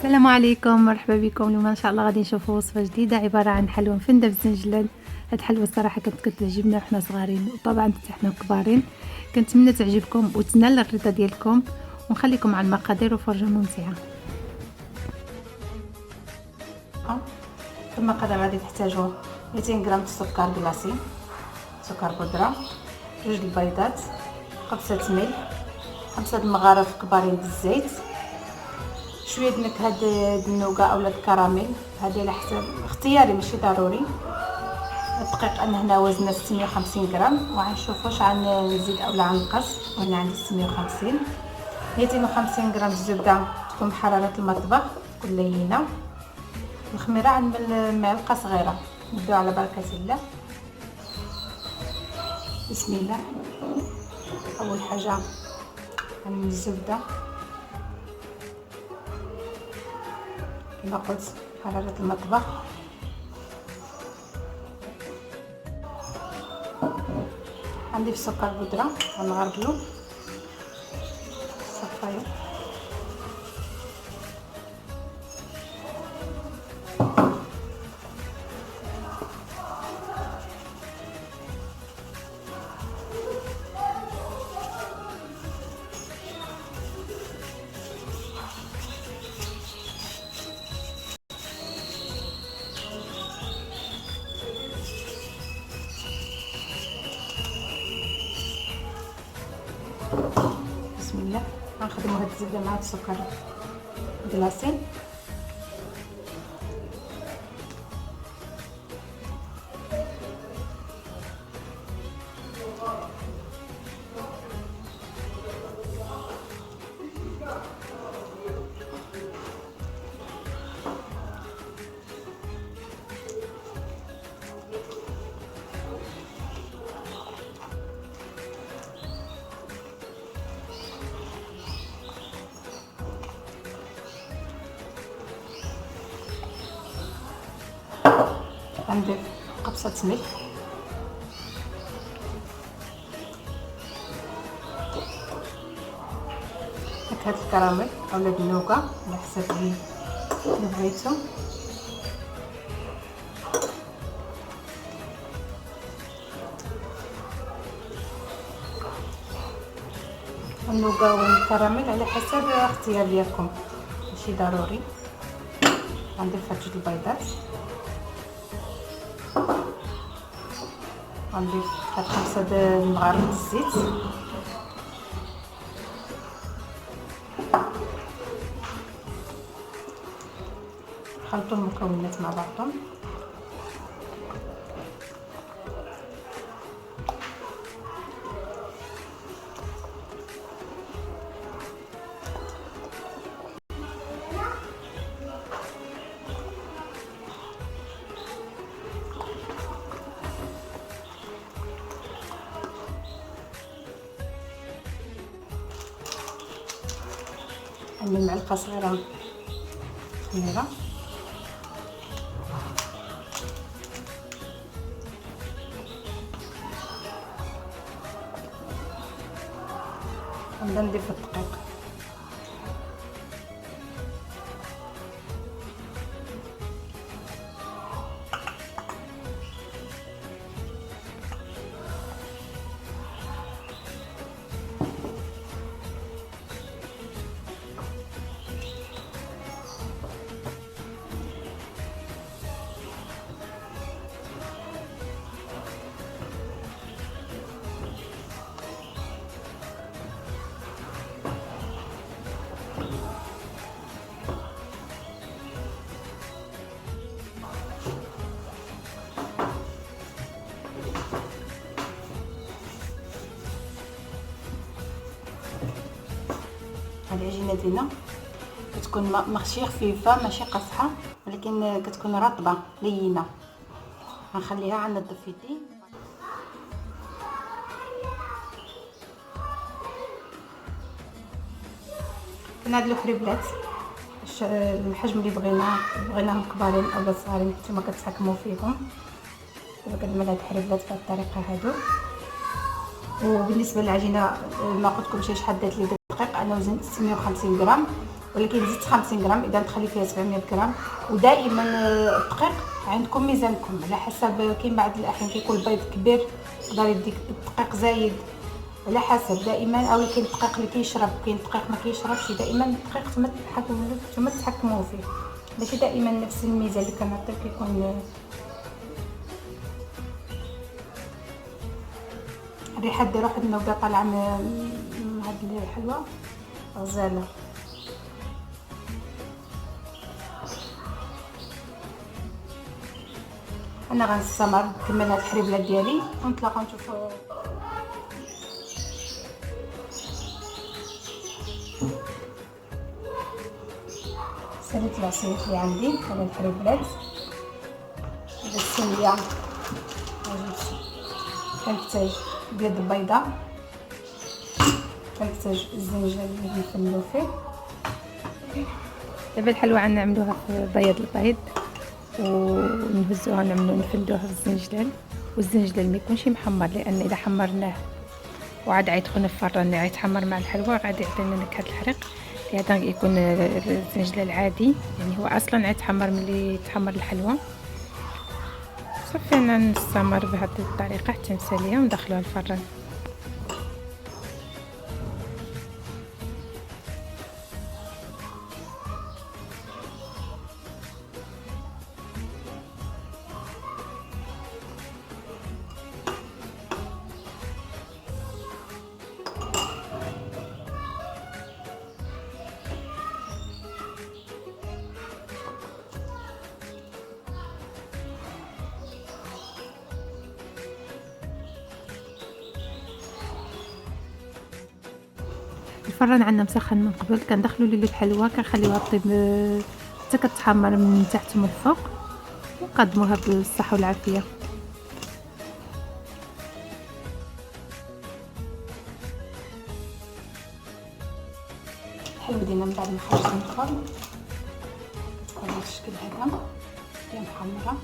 السلام عليكم، مرحبا بكم. اليوم ان شاء الله غادي نشوفوا وصفه جديده عباره عن حلوى مفنده بالزنجلان. هاد الحلوى الصراحه كانت كتعجبنا وحنا صغارين، وطبعا حتى حنا كبارين. كنتمنى تعجبكم وتنال الرضا ديالكم، ونخليكم على المقادير وفرجه ممتعه. في المقادير غادي تحتاجوا 200 غرام السكر كلاصي، سكر بودره، 2 البيضات، قبصه ملح، 5 المغارف كبارين بالزيت، شويه د نكهه النوغا اولا الكراميل، هذه على حسب اختياري ماشي ضروري. الدقيق انا هنا وزنه 650 غرام، وغنشوف واش غنزيد اولا غنقص، وهنا عندي 650. 250 غرام الزبده تكون بحراره المطبخ تكون لينه. الخميره عندنا معلقه صغيره. نبداو على بركه الله. بسم الله. اول حاجه غنملي الزبده كما قلت حراره المطبخ، غنضيف سكر بودره غنغربلو صفايه. بسم الله. غنخدموا هاد الزبده مع السكر كلاصي. غنضيف قبصه ملح، نكهه الكراميل اولا النوغا على حسب اللي بغيتو. النوغا والكراميل على حسب اختيار ديالكم ماشي ضروري. غنضيف هاد جوج البيضات، غنضيف هاد 5 المغارف الزيت، نخلطوا المكونات مع بعضهم. عندي معلقه صغيره خميره، غنبدا نضيف الدقيق. هاد العجينه ديالنا كتكون ماشي خفيفه ماشي قاصحه، ولكن كتكون رطبه لينه. غنخليها غنضف يدي. كنعدلو حريبلات الحجم اللي بغيناهم كبارين اولا صغارين، نتوما كتحكموا فيهم. دابا كنعمل هاد الحريبلات بهاد الطريقه هادو. وبالنسبه للعجينه ما قلت لكمش شحال دات لي دقيق، انا وزنت 650 غرام، ولكن زدت 50 غرام اذا تخلي فيها 700 غرام. ودائما الدقيق عندكم ميزانكم على حسب. كاين بعض الاحيان كيكون البيض كبير يقدر يديك الدقيق زايد، على حسب دائما. او كاين الدقيق اللي كيشرب، كاين الدقيق ما كيشربش. دائما الدقيق تما تحكموا فيه، ماشي دائما نفس الميزان اللي كنعطيو كيكون. الريحه ديال واحد النوبه طالعه من هاد الحلوه غزاله. انا غنستمر نكمل هاد الحريبله ديالي ونتلاقاو نشوفوا. ساليت العصير اللي عندي على الحريبلات. هذا السميه كنحتاج بيض البيضه، كنحتاج الزنجل اللي نفنلو فيه. دابا الحلوى غنعملوها في بياض البيض ونهزوها نفندوها في الزنجلال. والزنجلال ما يكونش محمر، لان اذا حمرناه وعاد غيدخل في الفران غيتحمر مع الحلوى غادي يعطينا نكهه الحريق. لهذا يكون الزنجلال عادي، يعني هو اصلا غيتحمر ملي تحمر الحلوى. صافي انا نستمر بهذه الطريقه حتى نساليها وندخلوها الفران. الفران عندنا مسخن من قبل، كندخلوا ليه الحلوى كنخليوها طيب حتى كتحمر من تحت ومن الفوق، ونقدموها بالصحه والعافيه. الحلوه ديالنا من بعد ما خرجت من الفرن كتكون بهذا الشكل هذا، هي محمره.